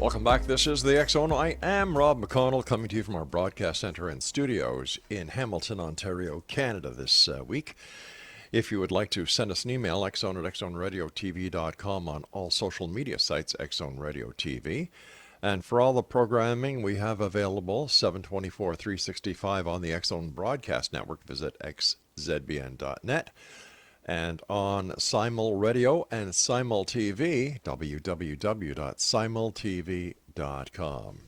Welcome back. This is the X Zone. I am Rob McConnell, coming to you from our broadcast center and studios in Hamilton, Ontario, Canada this week. If you would like to send us an email, xzone at xzoneradiotv.com, on all social media sites, Xzone Radio TV. And for all the programming we have available, 724, 365 on the X Zone Broadcast Network, visit xzbn.net. And on Simul Radio and Simul TV, www.simultv.com.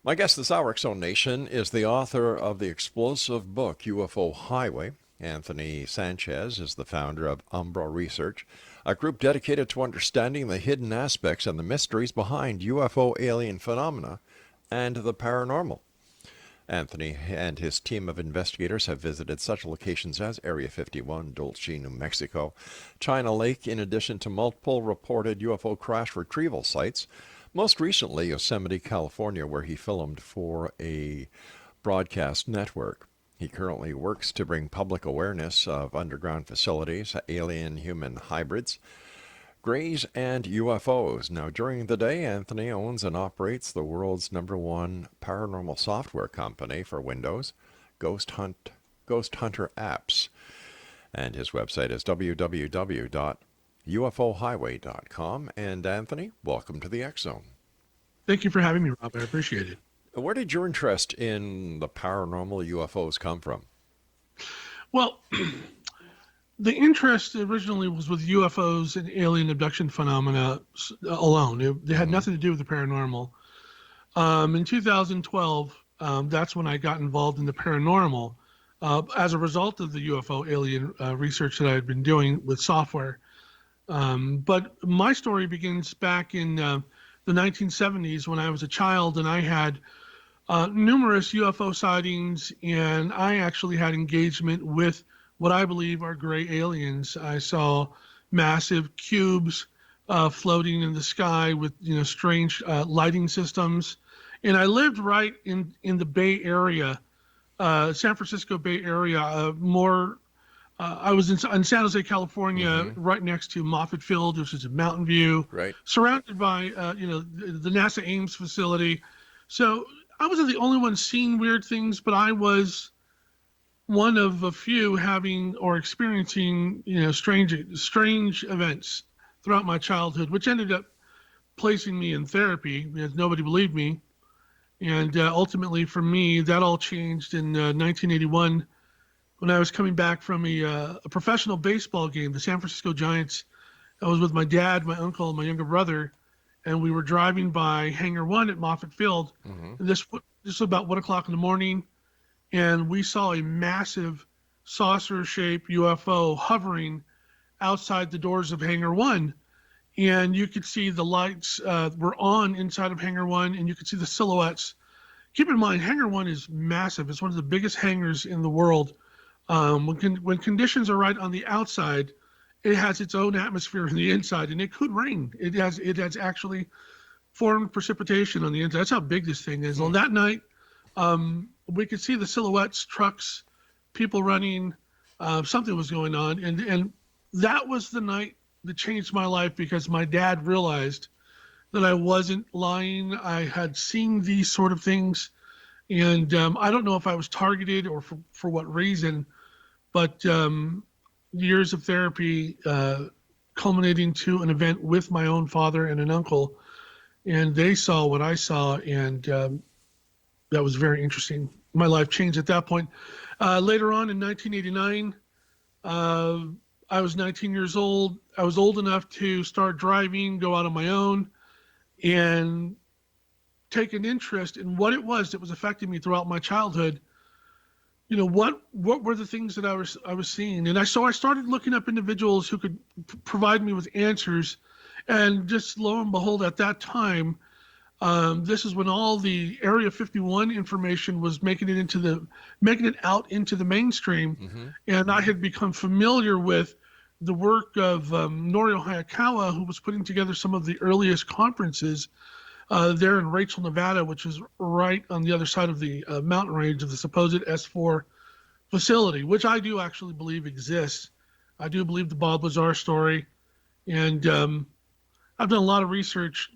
My guest this hour, X Zone Nation, is the author of the explosive book, UFO Highway. Anthony Sanchez is the founder of Umbra Research, a group dedicated to understanding the hidden aspects and the mysteries behind UFO alien phenomena and the paranormal. Anthony and his team of investigators have visited such locations as Area 51, Dulce, New Mexico, China Lake, in addition to multiple reported UFO crash retrieval sites, most recently Yosemite, California, where he filmed for a broadcast network. He currently works to bring public awareness of underground facilities, alien-human hybrids, Greys, and UFOs. Now, during the day, Anthony owns and operates the world's #1 paranormal software company for Windows, Ghost Hunter Apps. And his website is www.ufohighway.com. And Anthony, welcome to the X Zone. Thank you for having me, Rob. I appreciate it. Where did your interest in the paranormal UFOs come from? Well, the interest originally was with UFOs and alien abduction phenomena alone. It had nothing to do with the paranormal. In 2012, that's when I got involved in the paranormal as a result of the UFO alien research that I had been doing with software. But my story begins back in the 1970s when I was a child, and I had numerous UFO sightings, and I actually had engagement with what I believe are gray aliens. I saw massive cubes floating in the sky with strange lighting systems, and I lived right in the Bay Area, San Francisco Bay Area. I was in San Jose, California, right next to Moffett Field, which is in Mountain View, right, surrounded by the NASA Ames facility. So I wasn't the only one seeing weird things, but I was one of a few having or experiencing, strange events throughout my childhood, which ended up placing me in therapy because nobody believed me. And ultimately, for me, that all changed in 1981 when I was coming back from a professional baseball game, the San Francisco Giants. I was with my dad, my uncle, and my younger brother, and we were driving by Hangar 1 at Moffett Field. And this was about 1 o'clock in the morning, and we saw a massive saucer-shaped UFO hovering outside the doors of Hangar 1. And you could see the lights were on inside of Hangar 1, and you could see the silhouettes. Keep in mind, Hangar 1 is massive. It's one of the biggest hangars in the world. When conditions are right on the outside, it has its own atmosphere on the inside, and it could rain. It has actually formed precipitation on the inside. That's how big this thing is. On that night, we could see the silhouettes, trucks, people running. Something was going on, and that was the night that changed my life, because my dad realized that I wasn't lying. I had seen these sort of things, and I don't know if I was targeted or for what reason, but years of therapy culminating to an event with my own father and an uncle, and they saw what I saw, and that was very interesting. My life changed at that point. Later on in 1989, I was 19 years old. I was old enough to start driving, go out on my own, and take an interest in what it was that was affecting me throughout my childhood. What were the things that I was seeing? And I started looking up individuals who could provide me with answers. And just lo and behold, at that time, this is when all the Area 51 information was making it out into the mainstream. And I had become familiar with the work of Norio Hayakawa, who was putting together some of the earliest conferences there in Rachel, Nevada, which is right on the other side of the mountain range of the supposed S4 facility, which I do actually believe exists. I do believe the Bob Lazar story. And I've done a lot of research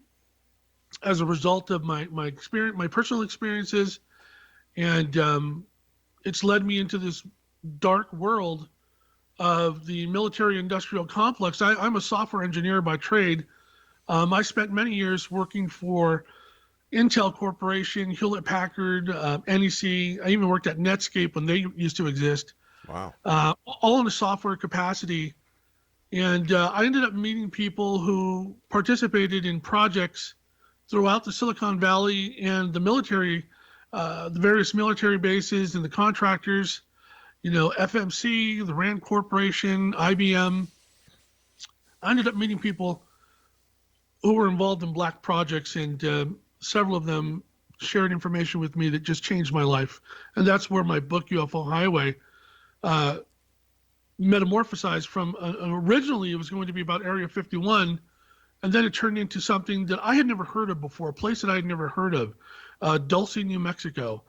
as a result of my experience, my personal experiences, and it's led me into this dark world of the military-industrial complex. I'm a software engineer by trade. I spent many years working for Intel Corporation, Hewlett Packard, NEC. I even worked at Netscape when they used to exist. Wow. All in a software capacity. And I ended up meeting people who participated in projects throughout the Silicon Valley and the military, the various military bases and the contractors, FMC, the RAND Corporation, IBM. I ended up meeting people who were involved in black projects, and several of them shared information with me that just changed my life. And that's where my book, UFO Highway, metamorphosized from. Originally, it was going to be about Area 51, and then it turned into something that I had never heard of before, a place that I had never heard of, Dulce, New Mexico.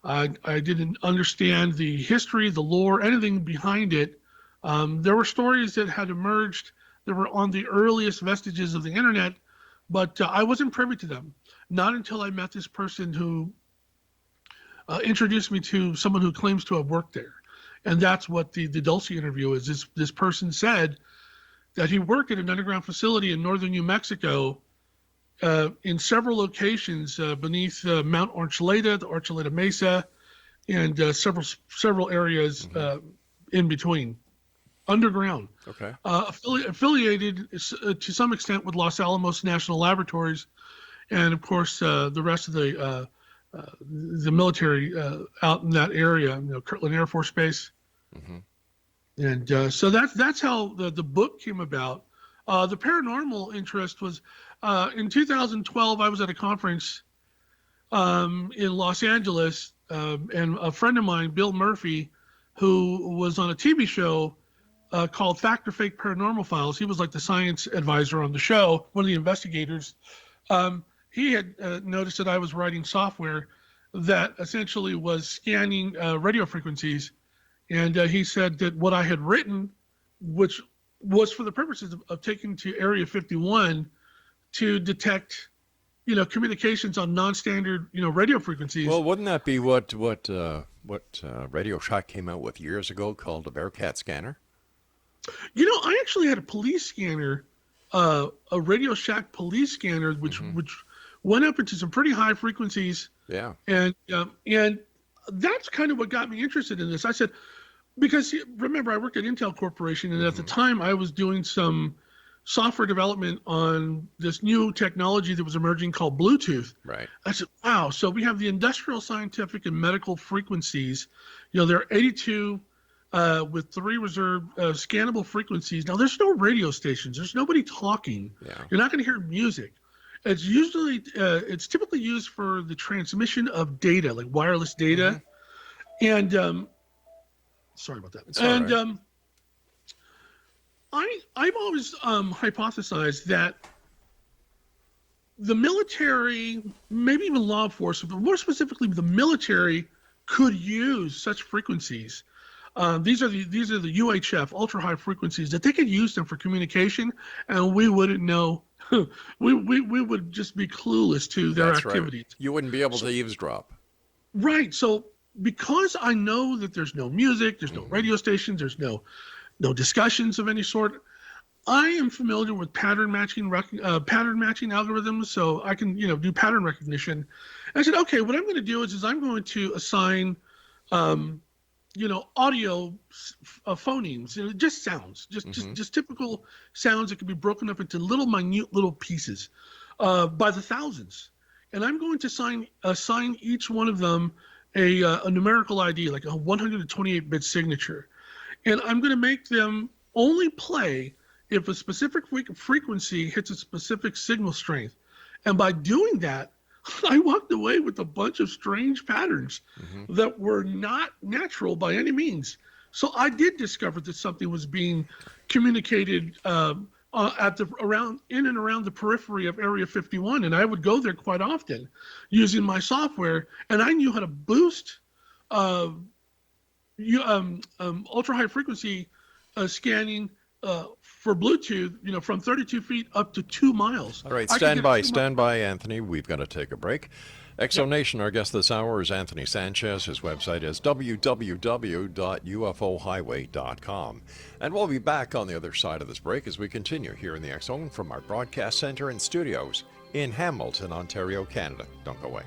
I didn't understand the history, the lore, anything behind it. There were stories that had emerged that were on the earliest vestiges of the internet, but I wasn't privy to them. Not until I met this person who introduced me to someone who claims to have worked there. And that's what the Dulce interview is. This person said that he worked at an underground facility in northern New Mexico in several locations beneath Mount Archuleta, the Archuleta Mesa, and several areas in between, underground. Okay. Affiliated to some extent with Los Alamos National Laboratories, and of course the rest of the military out in that area, Kirtland Air Force Base. Mm-hmm. And so that's how the book came about. The paranormal interest was in 2012. I was at a conference in Los Angeles, and a friend of mine, Bill Murphy, who was on a TV show called Fact or Fake Paranormal Files. He was like the science advisor on the show, one of the investigators. He had noticed that I was writing software that essentially was scanning radio frequencies. And he said that what I had written, which was for the purposes of taking to Area 51 to detect, communications on non-standard, radio frequencies. Well, wouldn't that be what Radio Shack came out with years ago called a Bearcat scanner? I actually had a police scanner, a Radio Shack police scanner, which went up into some pretty high frequencies. Yeah. And that's kind of what got me interested in this. I said, because remember, I worked at Intel Corporation, and at the time I was doing some software development on this new technology that was emerging called Bluetooth. Right. I said, wow, so we have the industrial, scientific, and medical frequencies. There are 82 with 3 reserved scannable frequencies. Now, there's no radio stations. There's nobody talking. Yeah. You're not going to hear music. It's typically used for the transmission of data, like wireless data. Mm-hmm. And sorry about that. And right. I've always hypothesized that the military, maybe even law enforcement, but more specifically the military, could use such frequencies. These are the UHF, ultra high frequencies, that they could use them for communication, and we wouldn't know. we would just be clueless to their activities. Right. You wouldn't be able to eavesdrop. Right. So because I know that there's no music, there's no radio stations, there's no discussions of any sort, I am familiar with pattern matching algorithms, so I can do pattern recognition. And I said, okay, what I'm going to do is I'm going to assign audio phonemes, just sounds, just typical sounds that can be broken up into minute little pieces by the thousands. And I'm going to assign each one of them a numerical ID, like a 128-bit signature. And I'm going to make them only play if a specific frequency hits a specific signal strength. And by doing that, I walked away with a bunch of strange patterns that were not natural by any means. So I did discover that something was being communicated in and around the periphery of Area 51, and I would go there quite often using my software, and I knew how to boost ultra high frequency scanning for Bluetooth, from 32 feet up to 2 miles. All right, I could get stand by, Anthony. We've got to take a break. Yep. Exonation, our guest this hour is Anthony Sanchez. His website is www.ufohighway.com. And we'll be back on the other side of this break as we continue here in the X Zone from our broadcast center and studios in Hamilton, Ontario, Canada. Don't go away.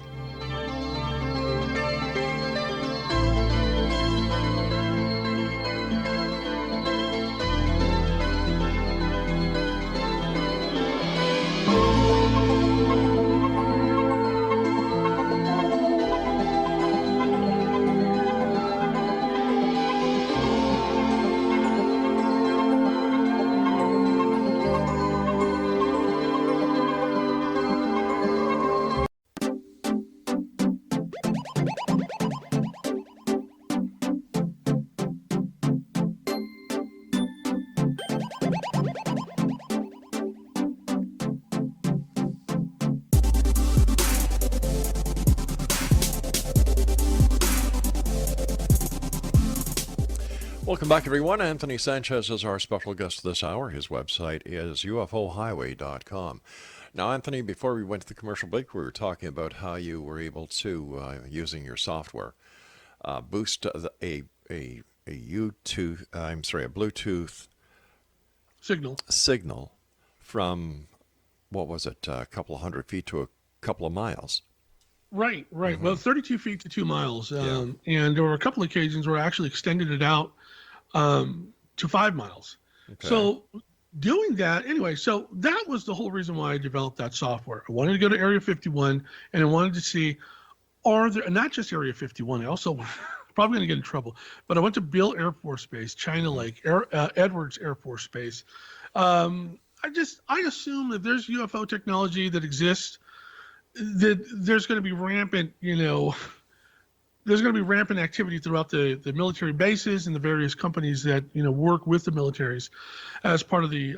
Welcome back, everyone. Anthony Sanchez is our special guest this hour. His website is ufohighway.com. Now, Anthony, before we went to the commercial break, we were talking about how you were able to, using your software, boost a Bluetooth signal from, what was it, a couple of hundred feet to a couple of miles. Right. Mm-hmm. Well, 32 feet to 2 miles. Yeah. And there were a couple of occasions where I actually extended it out to 5 miles. Okay. So doing that, anyway, so that was the whole reason why I developed that software. I wanted to go to Area 51, and I wanted to see, are there, not just Area 51, I also, probably going to get in trouble, but I went to Beale Air Force Base, China Lake, Edwards Air Force Base. I assume that there's UFO technology that exists, that there's going to be rampant, there's going to be rampant activity throughout the military bases and the various companies that work with the militaries as part of the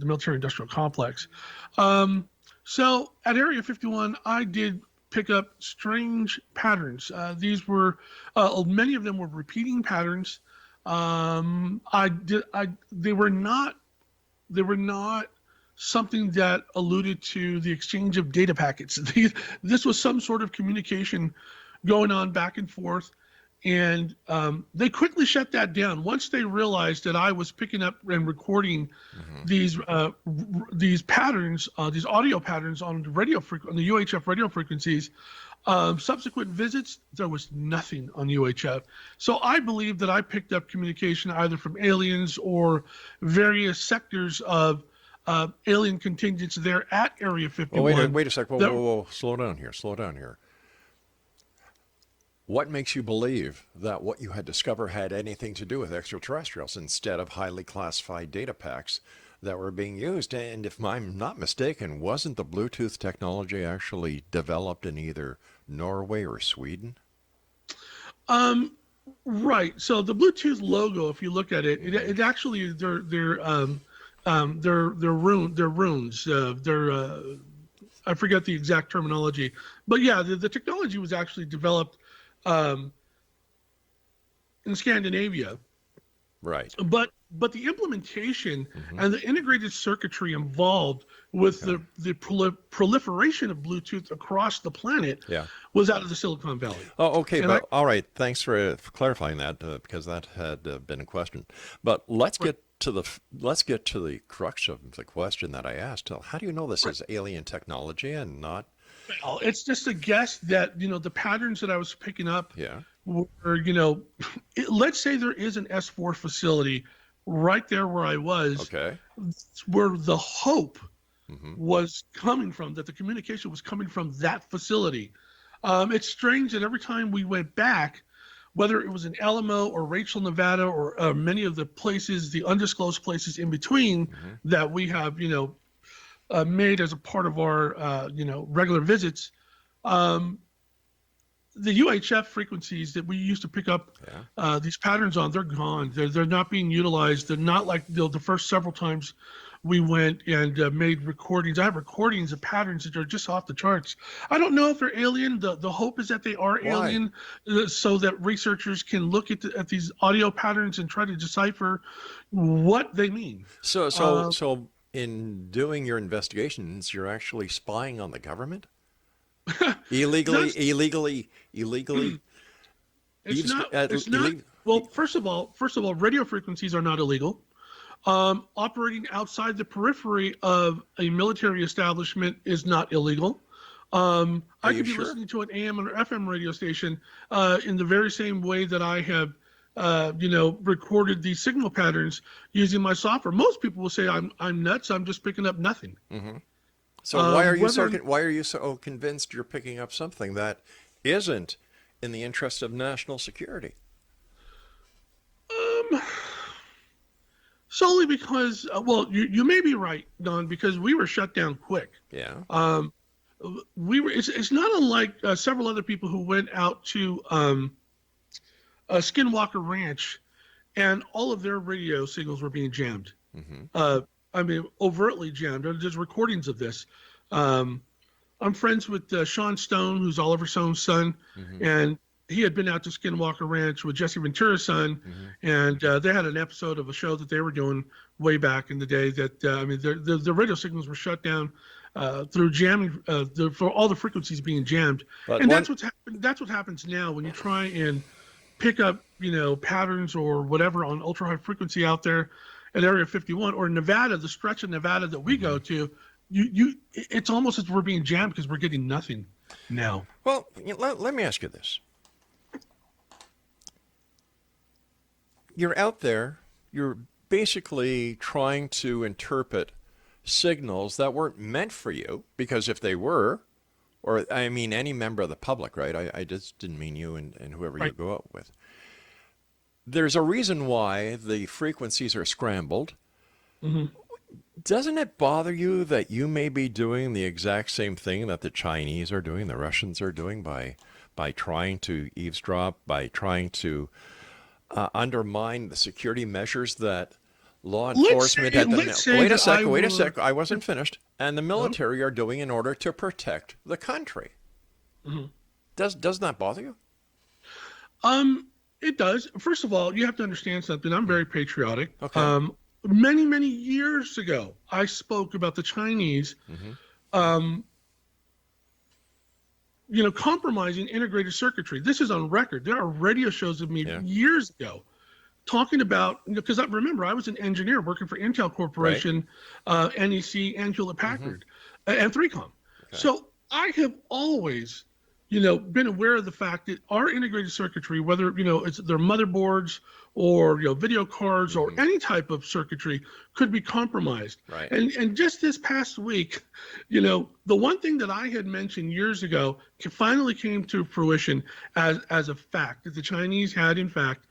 military industrial complex. So at Area 51, I did pick up strange patterns. These were many of them were repeating patterns. They were not something that alluded to the exchange of data packets. This was some sort of communication going on back and forth, and they quickly shut that down once they realized that I was picking up and recording these patterns, these audio patterns on the on the UHF radio frequencies. Subsequent visits, there was nothing on UHF. So I believe that I picked up communication either from aliens or various sectors of alien contingents there at Area 51. Well, wait a sec. Whoa. Slow down here. What makes you believe that what you had discovered had anything to do with extraterrestrials instead of highly classified data packs that were being used? And if I'm not mistaken, wasn't the Bluetooth technology actually developed in either Norway or Sweden? Right. So the Bluetooth logo, if you look at it, it actually they're runes. I forget the exact terminology, but yeah, the technology was actually developed in Scandinavia, right? But the implementation and the integrated circuitry involved with the proliferation of Bluetooth across the planet was out of the Silicon Valley. Oh, okay. But all right, thanks for clarifying that because that had been a question. But let's get to the crux of the question that I asked. How do you know this is alien technology and not? Well, it's just a guess that, the patterns that I was picking up were, let's say there is an S4 facility right there where I was, where the hope was coming from, that the communication was coming from that facility. It's strange that every time we went back, whether it was in Alamo or Rachel, Nevada, or many of the places, the undisclosed places in between that we have, made as a part of our, regular visits, the UHF frequencies that we used to pick up these patterns on, they're gone. They're not being utilized. They're not like the first several times we went and made recordings. I have recordings of patterns that are just off the charts. I don't know if they're alien. The hope is that they are Why? alien, so that researchers can look at these audio patterns and try to decipher what they mean. So in doing your investigations, you're actually spying on the government? That's Illegally, it's eaves, not it's not well, first of all, radio frequencies are not illegal. Operating outside the periphery of a military establishment is not illegal. are I you could be sure? listening to an AM or FM radio station in the very same way that I have, recorded these signal patterns using my software. Most people will say I'm nuts. I'm just picking up nothing. So why are you Whether so convinced you're picking up something that isn't in the interest of national security? um, solely because, you may be right, Don, because we were shut down quick. Yeah. Um, it's not unlike several other people who went out to Skinwalker Ranch, and all of their radio signals were being jammed. I mean, overtly jammed. There's recordings of this. I'm friends with Sean Stone, who's Oliver Stone's son, and he had been out to Skinwalker Ranch with Jesse Ventura's son, and they had an episode of a show that they were doing way back in the day. That the radio signals were shut down through jamming, for all the frequencies being jammed, But and one, that's what's happened. That's what happens now when you try and pick up, patterns or whatever on ultra high frequency out there at Area 51 or Nevada, the stretch of Nevada that we go to. It's almost as we're being jammed because we're getting nothing now. well, let me ask you this. You're out there, you're basically trying to interpret signals that weren't meant for you, because if they were, or I mean any member of the public, right? I just didn't mean you and whoever you Right. go out with. There's a reason why the frequencies are scrambled. hmm Doesn't it bother you that you may be doing the exact same thing that the Chinese are doing, the Russians are doing by trying to eavesdrop, by trying to undermine the security measures that law enforcement had done? Let's say Wait a that second, I wait a were. second. I wasn't finished. And the military are doing in order to protect the country. Mhm. Doesn't that bother you? It does. First of all, you have to understand something. I'm very patriotic. Okay. Many, many years ago, I spoke about the Chinese, um, compromising integrated circuitry. This is on record. There are radio shows of me Yeah. years ago talking about, because I remember I was an engineer working for Intel Corporation, NEC, and Hewlett Packard, and 3Com. Okay. So I have always, been aware of the fact that our integrated circuitry, whether it's their motherboards or video cards or any type of circuitry, could be compromised. Right. And just this past week, the one thing that I had mentioned years ago finally came to fruition as a fact, that the Chinese had in fact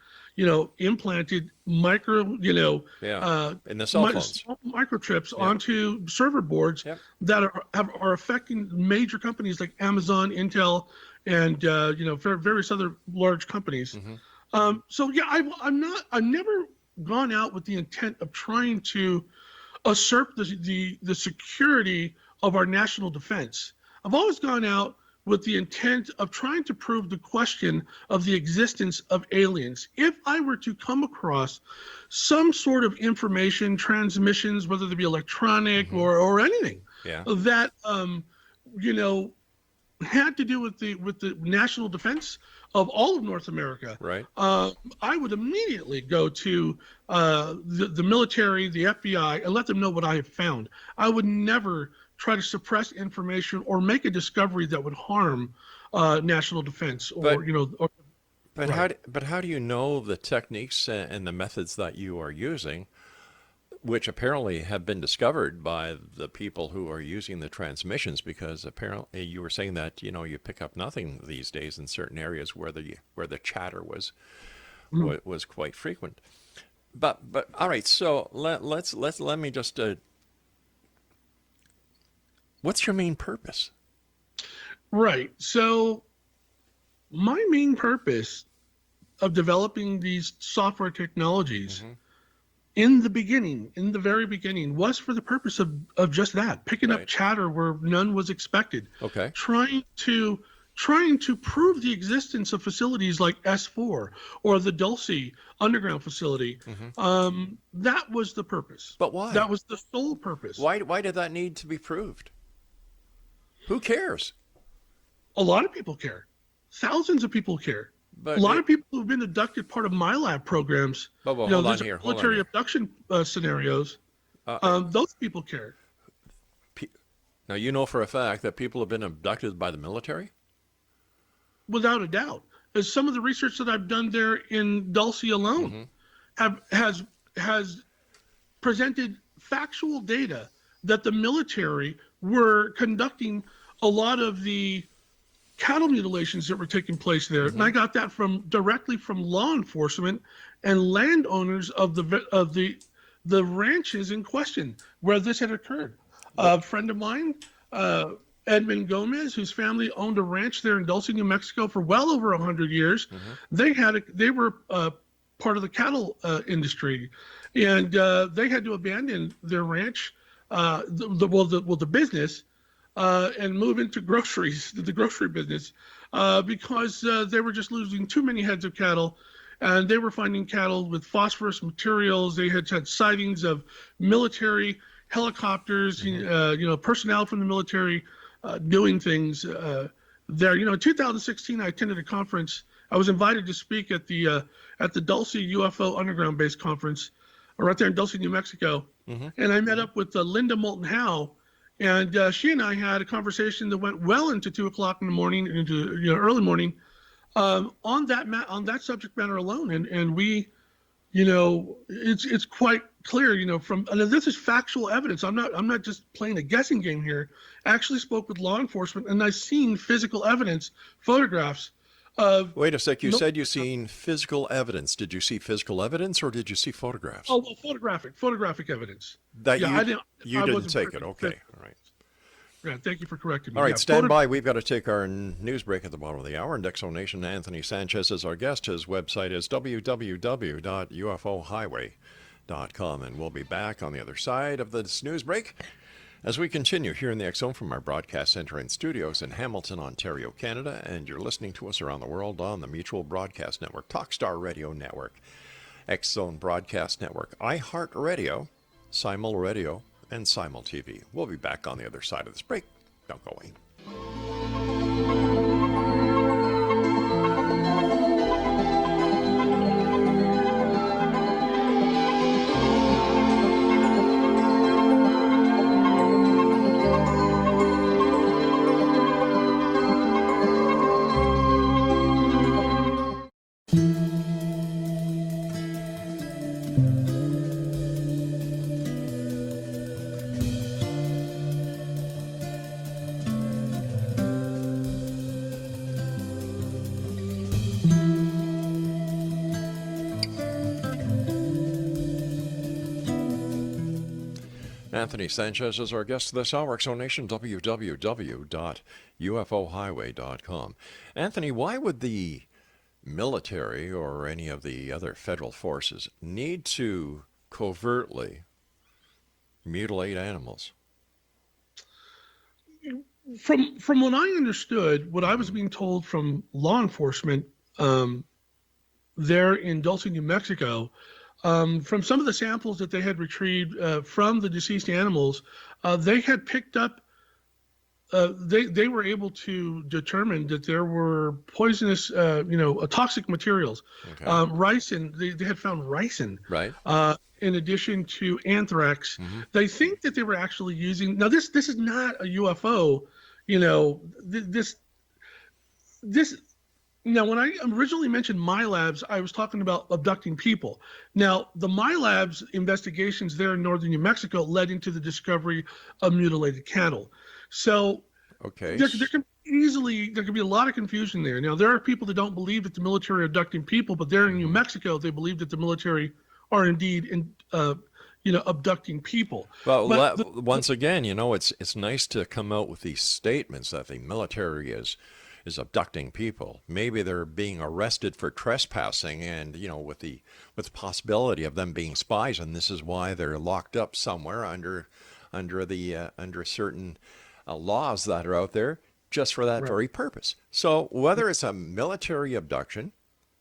implanted micro, Yeah. In the cell phones. small microchips onto server boards Yep. that are affecting major companies like Amazon, Intel, and various other large companies. So yeah, I've never gone out with the intent of trying to usurp the security of our national defense. I've always gone out with the intent of trying to prove the question of the existence of aliens. If I were to come across some sort of information transmissions, whether they be electronic or anything, Yeah. that had to do with the national defense of all of North America, Right. I would immediately go to the military, the FBI, and let them know what I have found. I would never try to suppress information or make a discovery that would harm national defense or But- or But Right. how do you know the techniques and the methods that you are using, which apparently have been discovered by the people who are using the transmissions? Because apparently you were saying that you pick up nothing these days in certain areas where the chatter was quite frequent. But all right, so let me just what's your main purpose? Right. So my main purpose of developing these software technologies in the very beginning, was for the purpose of just that, picking up Right. chatter where none was expected, Okay. trying to prove the existence of facilities like S4 or the Dulce underground facility. That was the purpose. But why? That was the sole purpose. Why did that need to be proved? Who cares? A lot of people care. Thousands of people care. But A lot of people who've been abducted, part of my lab programs, hold on those here. are military abduction scenarios. Those people care. Now, you know for a fact that people have been abducted by the military? Without a doubt. As some of the research that I've done there in Dulce alone has presented factual data that the military were conducting a lot of the cattle mutilations that were taking place there. And I got that directly from law enforcement and landowners of the ranches in question where this had occurred. A friend of mine, Edmund Gomez, whose family owned a ranch there in Dulce, New Mexico for well over 100 years. They were part of the cattle industry, and they had to abandon their ranch, the business, and move into the grocery business, because they were just losing too many heads of cattle, and they were finding cattle with phosphorus materials. They had sightings of military helicopters, personnel from the military doing things there. In 2016, I attended a conference. I was invited to speak at the Dulce UFO Underground Base conference, right there in Dulce, New Mexico, and I met up with Linda Moulton Howe. And she and I had a conversation that went well into 2 o'clock in the morning, into early morning, on that subject matter alone. And we, it's quite clear, and this is factual evidence. I'm not just playing a guessing game here. I actually spoke with law enforcement, and I've seen physical evidence, photographs of. Wait a sec. You said you've seen physical evidence. Did you see physical evidence, or did you see photographs? Oh, well, photographic evidence. That Yeah, you didn't take it. Okay. All right. Yeah, thank you for correcting me. All right, Yeah, stand by. We've got to take our news break at the bottom of the hour. And Nation, Anthony Sanchez is our guest. His website is www.ufohighway.com. And we'll be back on the other side of this news break as we continue here in the X Zone from our broadcast center and studios in Hamilton, Ontario, Canada. And you're listening to us around the world on the Mutual Broadcast Network, Talkstar Radio Network, X Zone Broadcast Network, iHeartRadio, Simul Radio, and Simul TV. We'll be back on the other side of this break. Don't go away. Anthony Sanchez is our guest this hour. Nation, www.ufohighway.com. Anthony, why would the military or any of the other federal forces need to covertly mutilate animals? From what I understood, what I was being told from law enforcement there in Dulce, New Mexico, from some of the samples that they had retrieved from the deceased animals, they had picked up, they were able to determine that there were poisonous, toxic materials. Okay. Ricin, they had found ricin. Right. In addition to anthrax. They think that they were actually using, now this is not a UFO, now, when I originally mentioned my labs, I was talking about abducting people. Now, the my labs investigations there in northern New Mexico led into the discovery of mutilated cattle. So okay. there can be a lot of confusion there. Now, there are people that don't believe that the military are abducting people, but there in New Mexico, they believe that the military are indeed abducting people. Well, once again, it's nice to come out with these statements that the military is is abducting people. Maybe they're being arrested for trespassing, and with the possibility of them being spies, and this is why they're locked up somewhere under certain laws that are out there just for that very purpose. So whether it's a military abduction,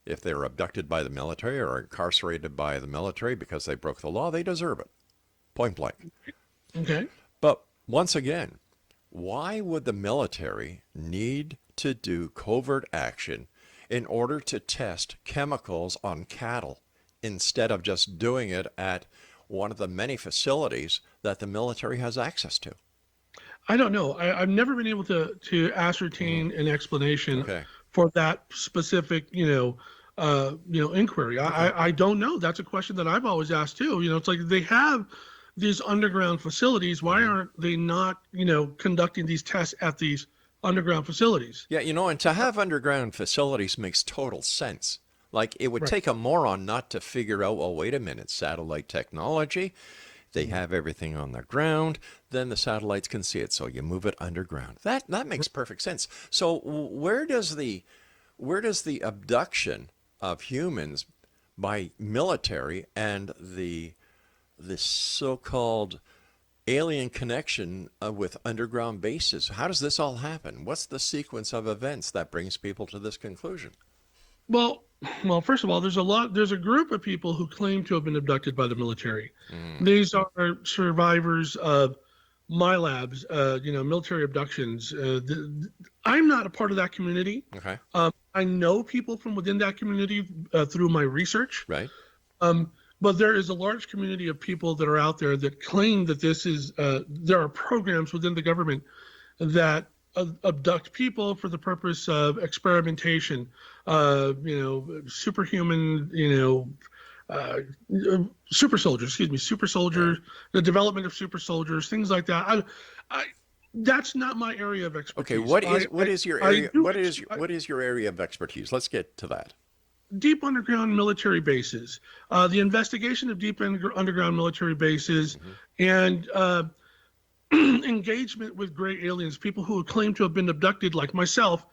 if they're abducted by the military or incarcerated by the military because they broke the law, they deserve it. Point blank. Okay. But once again, why would the military need to do covert action in order to test chemicals on cattle instead of just doing it at one of the many facilities that the military has access to? I don't know. I've never been able to ascertain an explanation for that specific, inquiry. I don't know. That's a question that I've always asked too. It's like they have these underground facilities. Why aren't they not, conducting these tests at these underground facilities? Yeah, and to have underground facilities makes total sense. Like, it would take a moron not to figure out, well, wait a minute, satellite technology, they have everything on the ground, then the satellites can see it, so you move it underground. That makes perfect sense. So where does the abduction of humans by military and the so-called alien connection with underground bases, how does this all happen? What's the sequence of events that brings people to this conclusion? Well, first of all, there's a group of people who claim to have been abducted by the military. These are survivors of MILABs, military abductions. I'm not a part of that community. Okay. I know people from within that community through my research. Right. But there is a large community of people that are out there that claim that there are programs within the government that abduct people for the purpose of experimentation, superhuman, super soldiers, the development of super soldiers, things like that. That's not my area of expertise. Okay, what is your area? What is your area of expertise? Let's get to that. Deep underground military bases, the investigation of deep underground military bases, and engagement with gray aliens, people who claim to have been abducted, like myself,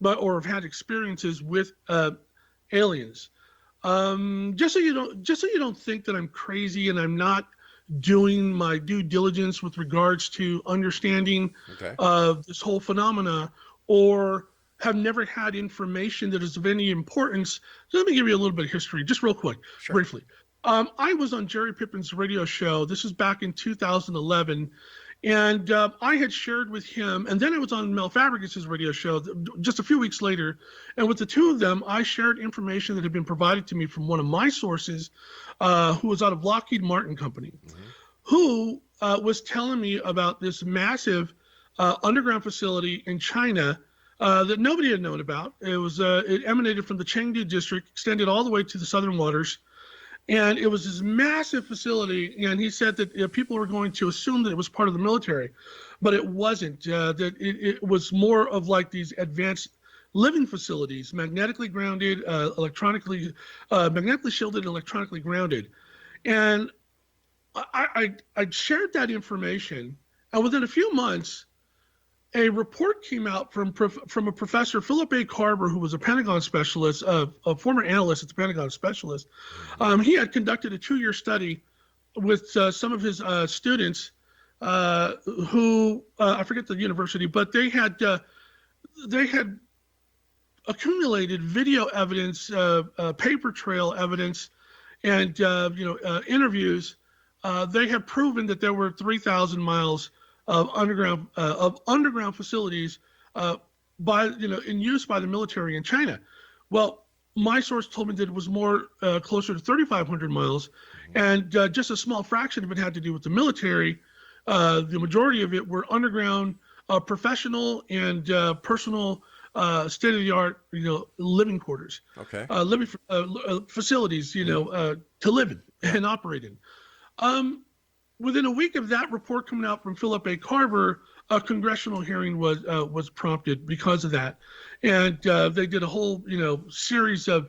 or have had experiences with aliens. Just so you don't think that I'm crazy and I'm not doing my due diligence with regards to understanding of this whole phenomena, or have never had information that is of any importance. So let me give you a little bit of history, just real quick, briefly. I was on Jerry Pippin's radio show. This was back in 2011. And I had shared with him, and then I was on Mel Fabregas' radio show just a few weeks later. And with the two of them, I shared information that had been provided to me from one of my sources, who was out of Lockheed Martin Company, who was telling me about this massive underground facility in China that nobody had known about. It emanated from the Chengdu district, extended all the way to the southern waters. And it was this massive facility, and he said that people were going to assume that it was part of the military, but it wasn't. That it was more of like these advanced living facilities, magnetically grounded, magnetically shielded, and electronically grounded. And I shared that information, and within a few months, a report came out from a professor, Philip A. Carver, who was a Pentagon specialist, a former analyst at the Pentagon specialist. He had conducted a 2-year study with some of his students who, I forget the university, but they had accumulated video evidence, paper trail evidence, and interviews. They have proven that there were 3,000 miles of underground facilities in use by the military in China. Well, my source told me that it was more closer to 3,500 miles, and just a small fraction of it had to do with the military. The majority of it were underground, professional and personal, state-of-the-art, living quarters, living facilities, to live in and operate in. Within a week of that report coming out from Philip A. Carver, a congressional hearing was prompted because of that, and they did a whole series of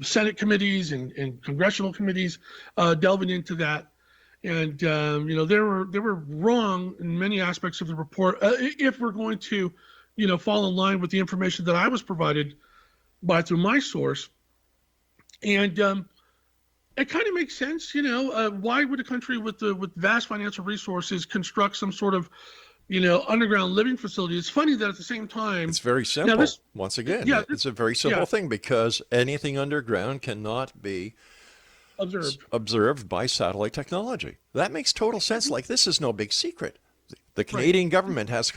Senate committees and congressional committees delving into that, and they were wrong in many aspects of the report. If we're going to fall in line with the information that I was provided through my source. And it kind of makes sense, why would a country with vast financial resources construct some sort of, underground living facility? It's funny that at the same time, it's very simple. Once again, yeah, it's a very simple thing, because anything underground cannot be observed by satellite technology. That makes total sense. Like, this is no big secret. The Canadian government has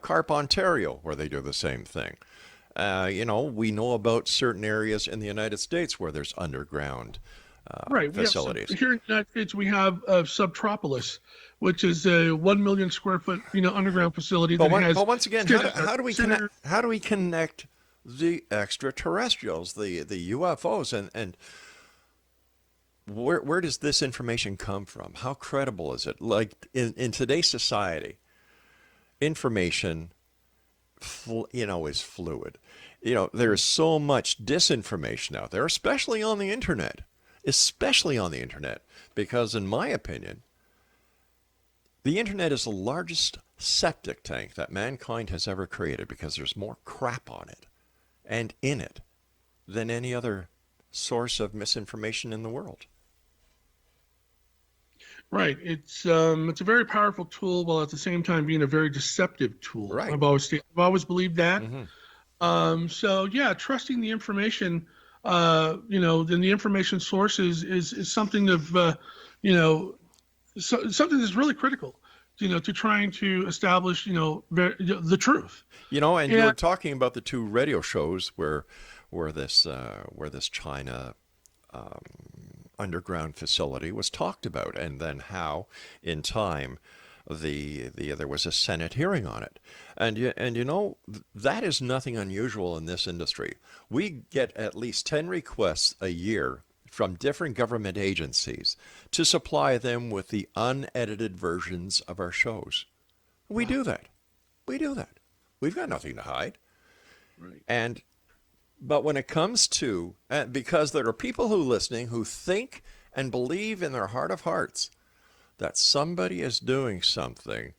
Carp, Ontario, where they do the same thing. We know about certain areas in the United States where there's underground facilities. Here in the United States, we have Subtropolis, which is a 1 million square foot, underground facility. But once again, how do we connect the extraterrestrials, the UFOs, and where does this information come from? How credible is it? Like, in today's society, information, is fluid. There's so much disinformation out there, especially on the internet, because in my opinion, the internet is the largest septic tank that mankind has ever created, because there's more crap on it and in it than any other source of misinformation in the world. Right. It's a very powerful tool, while at the same time being a very deceptive tool. Right. I've always believed that. Mm-hmm. So yeah, trusting the information, then the information source is something of, something that's really critical, to trying to establish, the truth. And you were talking about the two radio shows where this China underground facility was talked about, and then how in time there was a Senate hearing on it. And that is nothing unusual in this industry. We get at least 10 requests a year from different government agencies to supply them with the unedited versions of our shows. We do that. We've got nothing to hide. Right. But when it comes to, because there are people who are listening who think and believe in their heart of hearts that somebody is doing something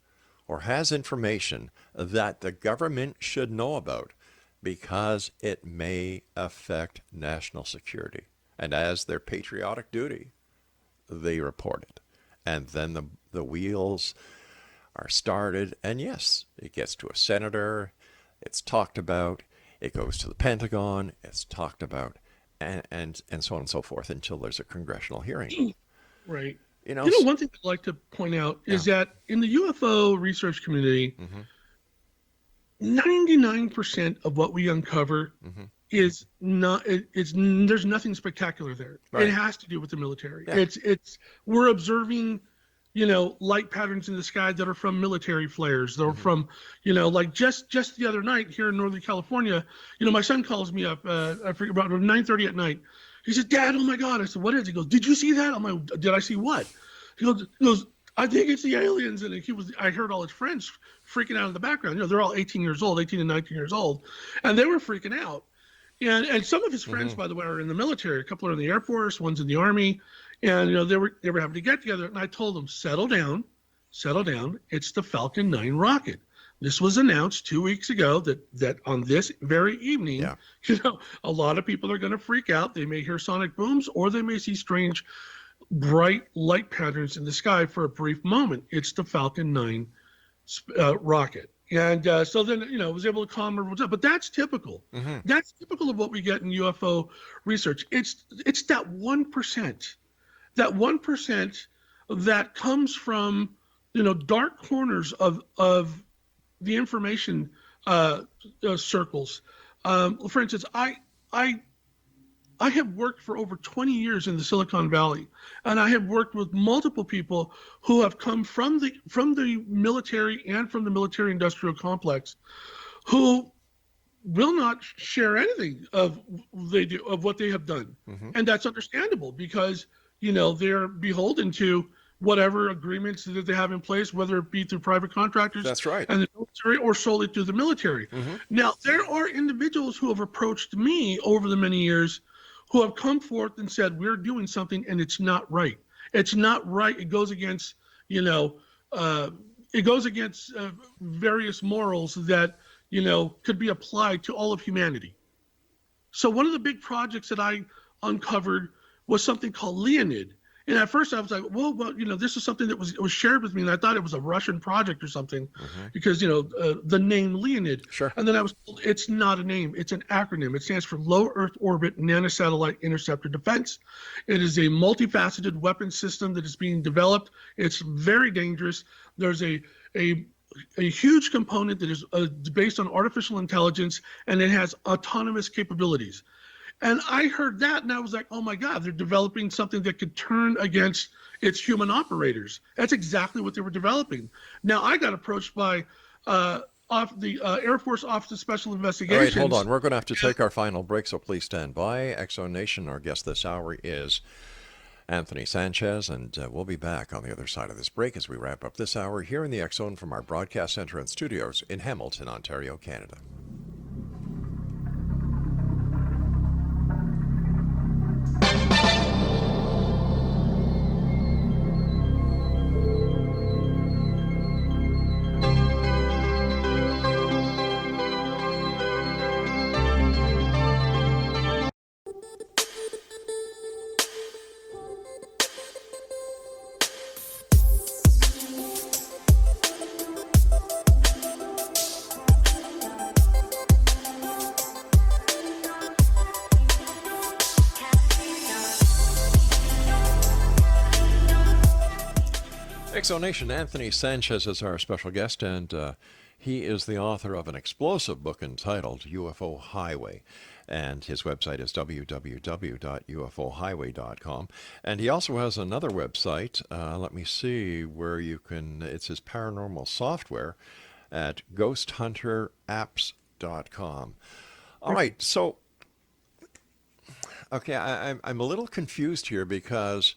or has information that the government should know about, because it may affect national security. And as their patriotic duty, they report it. And then the wheels are started. And yes, it gets to a senator. It's talked about. It goes to the Pentagon. It's talked about, and so on and so forth, until there's a congressional hearing. Right. One thing I'd like to point out is that in the UFO research community, 99% of what we uncover is not. There's nothing spectacular there. Right. It has to do with the military. Yeah. We're observing, light patterns in the sky that are from military flares. They're from, like just the other night here in Northern California, my son calls me up, I forget, about 9:30 at night. He said, "Dad, oh my God." I said, "What is it?" He goes, "Did you see that?" I'm like, "Did I see what?" He goes, "I think it's the aliens." And I heard all his friends freaking out in the background. They're all 18 and 19 years old. And they were freaking out. And some of his friends, by the way, are in the military. A couple are in the Air Force, one's in the Army. And they were having to get together, and I told them, settle down. It's the Falcon 9 rocket. This was announced 2 weeks ago that on this very evening, a lot of people are going to freak out. They may hear sonic booms, or they may see strange, bright light patterns in the sky for a brief moment. It's the Falcon 9 rocket. And so then, I was able to calm everyone down. But that's typical. That's typical of what we get in UFO research. It's that 1%. That 1% that comes from, dark corners of the information circles. For instance, I have worked for over 20 years in the Silicon Valley, and I have worked with multiple people who have come from the military and from the military-industrial complex, who will not share anything of what they have done, and that's understandable, because they're beholden to whatever agreements that they have in place, whether it be through private contractors, that's right, and the military, or solely through the military. Now, there are individuals who have approached me over the many years who have come forth and said, we're doing something and it's not right. It's not right. It goes against, various morals that, could be applied to all of humanity. So one of the big projects that I uncovered was something called Leonid. And at first I was like, well, this is something that was shared with me, and I thought it was a Russian project or something, because the name Leonid. Sure. And then I was told it's not a name; it's an acronym. It stands for Low Earth Orbit Nanosatellite Interceptor Defense. It is a multifaceted weapon system that is being developed. It's very dangerous. There's a huge component that is based on artificial intelligence, and it has autonomous capabilities. And I heard that, and I was like, oh my God, they're developing something that could turn against its human operators. That's exactly what they were developing. Now, I got approached by the Air Force Office of Special Investigations. All right, hold on. We're going to have to take our final break, so please stand by. X Zone Nation, our guest this hour is Anthony Sanchez, and we'll be back on the other side of this break as we wrap up this hour here in the X Zone from our broadcast center and studios in Hamilton, Ontario, Canada. Nation, Anthony Sanchez is our special guest, and he is the author of an explosive book entitled UFO Highway, and his website is www.ufohighway.com. And he also has another website, let me see, where you can, it's his paranormal software at ghosthunteraapps.com. All right, so, okay, I'm a little confused here because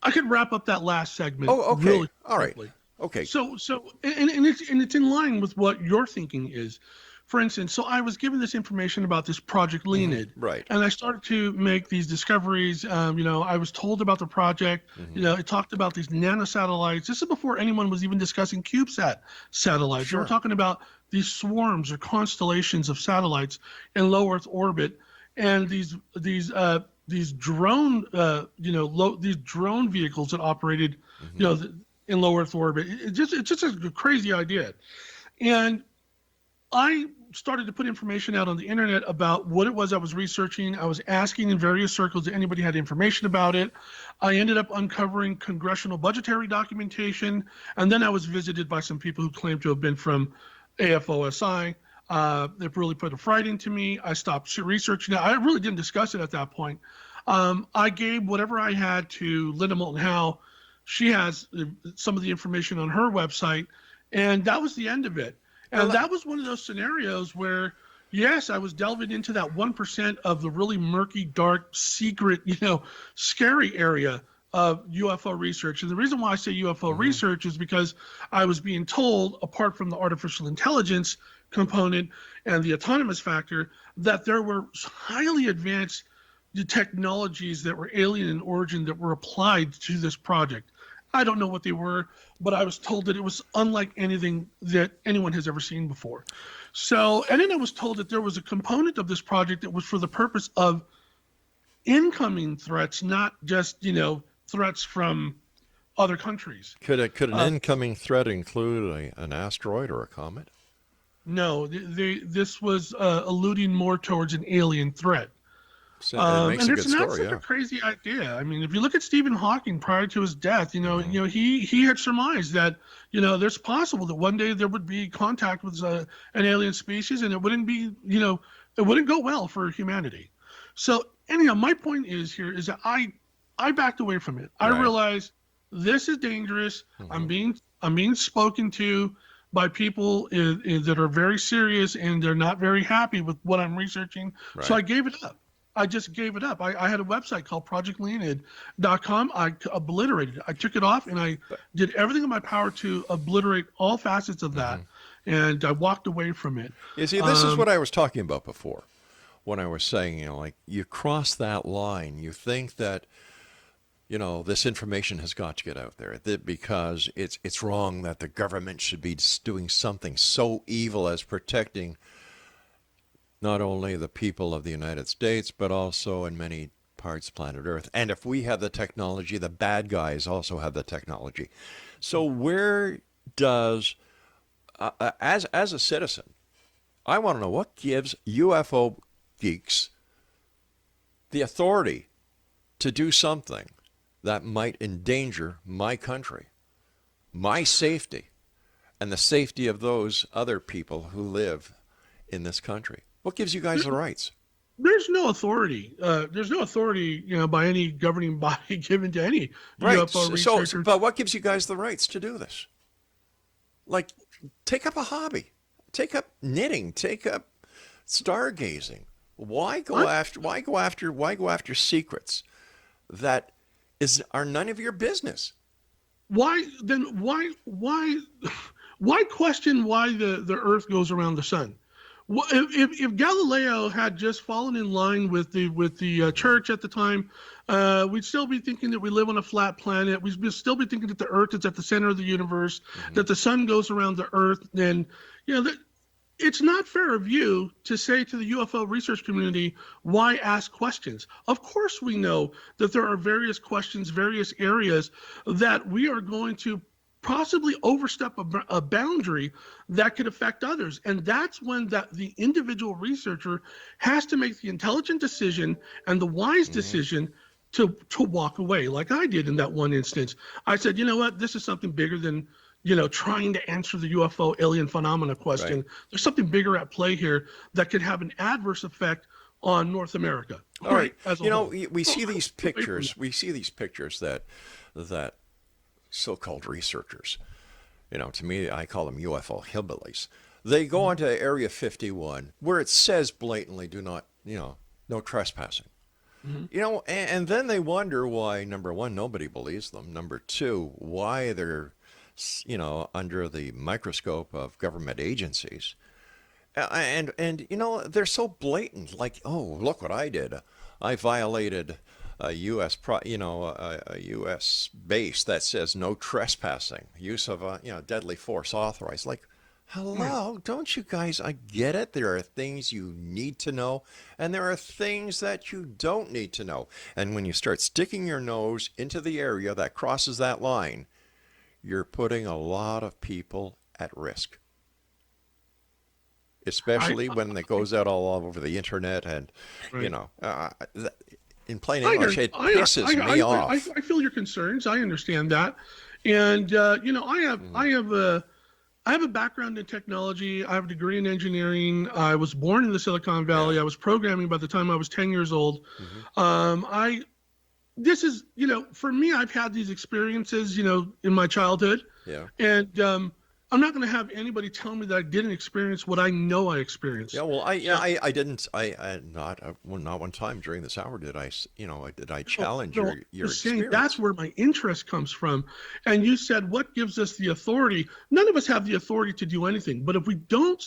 I could wrap up that last segment. Oh, okay. Really all right. quickly. Okay. So, and it's in line with what your thinking is. For instance, so I was given this information about this Project Leonid, right? And I started to make these discoveries. I was told about the project. It talked about these nanosatellites. This is before anyone was even discussing CubeSat satellites. Sure. They were talking about these swarms or constellations of satellites in low Earth orbit, and these drone, these drone vehicles that operated, in low Earth orbit. It's just a crazy idea. And I started to put information out on the internet about what it was I was researching. I was asking in various circles if anybody had information about it. I ended up uncovering congressional budgetary documentation, and then I was visited by some people who claimed to have been from AFOSI. It really put a fright into me. I stopped researching it. I really didn't discuss it at that point. I gave whatever I had to Linda Moulton Howe. She has some of the information on her website, and that was the end of it. And that was one of those scenarios where, yes, I was delving into that 1% of the really murky, dark, secret, scary area of UFO research. And the reason why I say UFO research is because I was being told, apart from the artificial intelligence component and the autonomous factor, that there were highly advanced technologies that were alien in origin that were applied to this project. I don't know what they were, but I was told that it was unlike anything that anyone has ever seen before. So, and then I was told that there was a component of this project that was for the purpose of incoming threats, not just, threats from other countries. Could an incoming threat include an asteroid or a comet? No, this was alluding more towards an alien threat. So it makes a good story, that's such a crazy idea. I mean, if you look at Stephen Hawking prior to his death, he had surmised that, there's possible that one day there would be contact with an alien species, and it wouldn't be, it wouldn't go well for humanity. So anyhow, my point is that I backed away from it. I realized this is dangerous. I'm being spoken to by people that are very serious, and they're not very happy with what I'm researching. Right. So I gave it up. I just gave it up. I had a website called projectleonid.com. I obliterated it. I took it off, and I did everything in my power to obliterate all facets of that, and I walked away from it. You see, this is what I was talking about before when I was saying, you cross that line. You think that, this information has got to get out there because it's wrong that the government should be doing something so evil as protecting not only the people of the United States, but also in many parts of planet Earth. And if we have the technology, the bad guys also have the technology. So where does, as a citizen, I want to know what gives UFO geeks the authority to do something that might endanger my country, my safety, and the safety of those other people who live in this country. What gives you guys the rights? There's no authority. There's no authority, by any governing body given to any UFO researcher. But what gives you guys the rights to do this? Like, take up a hobby, take up knitting, take up stargazing. Why go after secrets that are none of your business? Why question why the Earth goes around the sun? If Galileo had just fallen in line with the church at the time, we'd still be thinking that we live on a flat planet. We'd still be thinking that the Earth is at the center of the universe, that the sun goes around the Earth. And it's not fair of you to say to the UFO research community, why ask questions? Of course we know that there are various questions, various areas that we are going to possibly overstep a boundary that could affect others. And that's when the individual researcher has to make the intelligent decision and the wise decision to walk away, like I did in that one instance. I said, you know what, this is something bigger than trying to answer the UFO alien phenomena question. Right. There's something bigger at play here that could have an adverse effect on North America. All right. We see these pictures. We see these pictures that so-called researchers, to me, I call them UFO hillbillies. They go onto Area 51 where it says blatantly, do not, no trespassing. And then they wonder why, number one, nobody believes them. Number two, why they're under the microscope of government agencies. And they're so blatant, like, oh, look what I did. I violated a U.S. a U.S. base that says no trespassing, use of deadly force authorized. Like, hello, don't you guys? I get it. There are things you need to know, and there are things that you don't need to know. And when you start sticking your nose into the area that crosses that line, you're putting a lot of people at risk. Especially when it goes out all over the internet, and in plain English, it pisses me off. I feel your concerns. I understand that, and I have a background in technology. I have a degree in engineering. I was born in the Silicon Valley. I was programming by the time I was 10 years old. This is, for me, I've had these experiences, in my childhood. Yeah. And I'm not going to have anybody tell me that I didn't experience what I know I experienced. Yeah, well, I didn't. Not one time during this hour did I, did I challenge your experience. Saying that's where my interest comes from. And you said, what gives us the authority? None of us have the authority to do anything. But if we don't,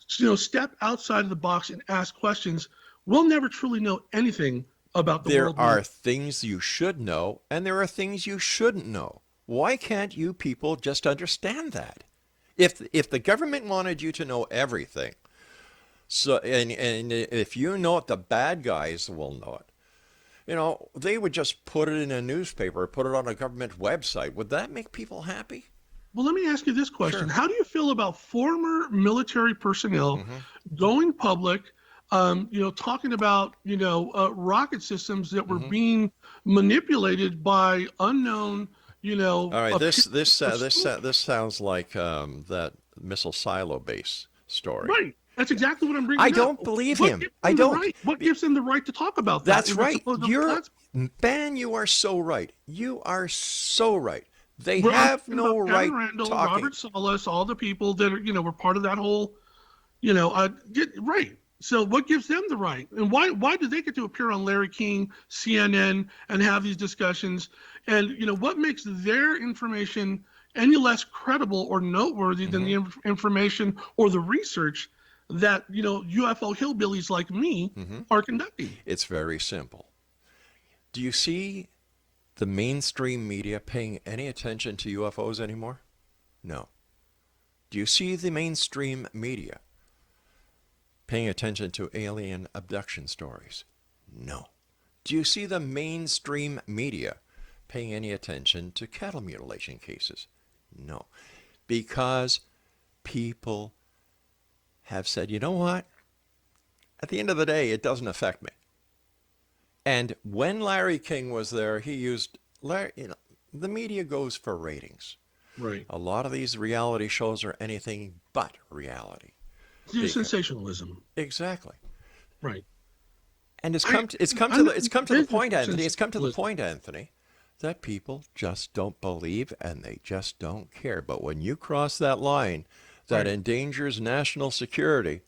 step outside of the box and ask questions, we'll never truly know anything about the world. There are things you should know, and there are things you shouldn't know. Why can't you people just understand that? If the government wanted you to know everything, and if you know it, the bad guys will know it. They would just put it in a newspaper, put it on a government website. Would that make people happy? Well, let me ask you this question. Sure. How do you feel about former military personnel going public, talking about, rocket systems that were being manipulated by unknown, All right, this sounds like that missile silo base story. Right. That's exactly what I'm bringing up. I don't believe him. I don't. What gives them the right to talk about that? That's right. Ben, you are so right. You are so right. They have no right Randall, talking. Robert Salas, all the people that are, were part of that whole, right. So what gives them the right? And why do they get to appear on Larry King, CNN, and have these discussions? And, what makes their information any less credible or noteworthy than the information or the research that, UFO hillbillies like me are conducting? It's very simple. Do you see the mainstream media paying any attention to UFOs anymore? No. Do you see the mainstream media paying attention to alien abduction stories? No. Do you see the mainstream media paying any attention to cattle mutilation cases? No. Because people have said, you know what? At the end of the day, it doesn't affect me. And when Larry King was there, he used, the media goes for ratings. Right. A lot of these reality shows are anything but reality. Sensationalism. Exactly. Right. And it's come to the point, Anthony, that people just don't believe and they just don't care. But when you cross that line that endangers national security,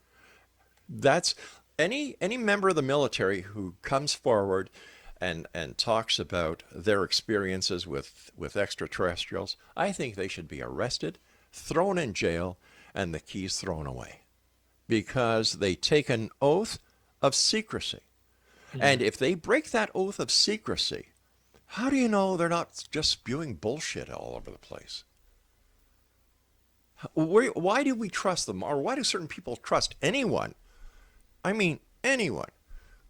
that's any member of the military who comes forward and talks about their experiences with extraterrestrials, I think they should be arrested, thrown in jail, and the keys thrown away. Because they take an oath of secrecy. And if they break that oath of secrecy, how do you know they're not just spewing bullshit all over the place? Why do we trust them? Or why do certain people trust anyone? I mean, anyone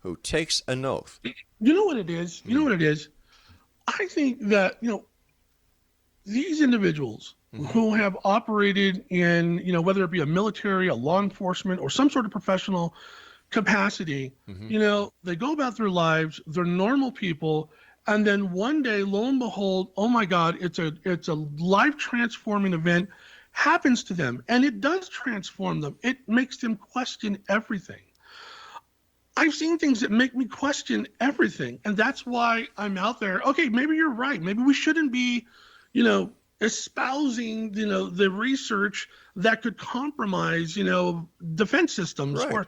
who takes an oath. You know what it is? I think that, these individuals who have operated in, whether it be a military, a law enforcement, or some sort of professional capacity, they go about their lives, they're normal people, and then one day, lo and behold, oh my God, it's a life transforming event happens to them, and it does transform them. It makes them question everything. I've seen things that make me question everything, and that's why I'm out there. Okay, maybe you're right. Maybe we shouldn't be, espousing, the research that could compromise, defense systems. Right. Or,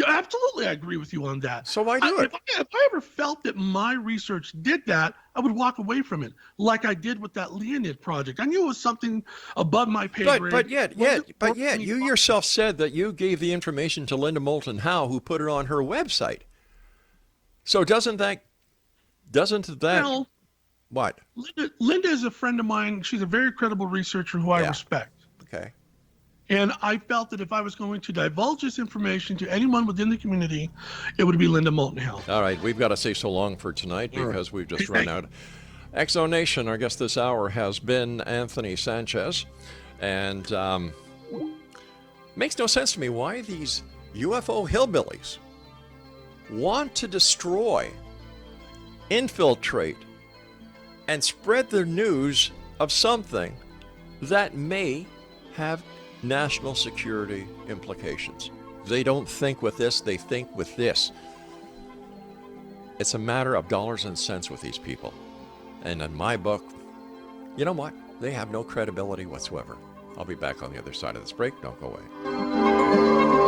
absolutely, I agree with you on that. So why do it? If I ever felt that my research did that, I would walk away from it, like I did with that Leonid project. I knew it was something above my pay grade. But yet, you yourself said that you gave the information to Linda Moulton Howe, who put it on her website. So doesn't that? Well, What? Linda is a friend of mine. She's a very credible researcher who I respect. Okay. And I felt that if I was going to divulge this information to anyone within the community, it would be Linda Moulton Howe. All right, we've got to say so long for tonight because we've just run out. XO Nation, our guest this hour has been Anthony Sanchez. And makes no sense to me why these UFO hillbillies want to destroy, infiltrate, and spread the news of something that may have national security implications. They don't think with this, they think with this. It's a matter of dollars and cents with these people. And in my book, you know what? They have no credibility whatsoever. I'll be back on the other side of this break. Don't go away.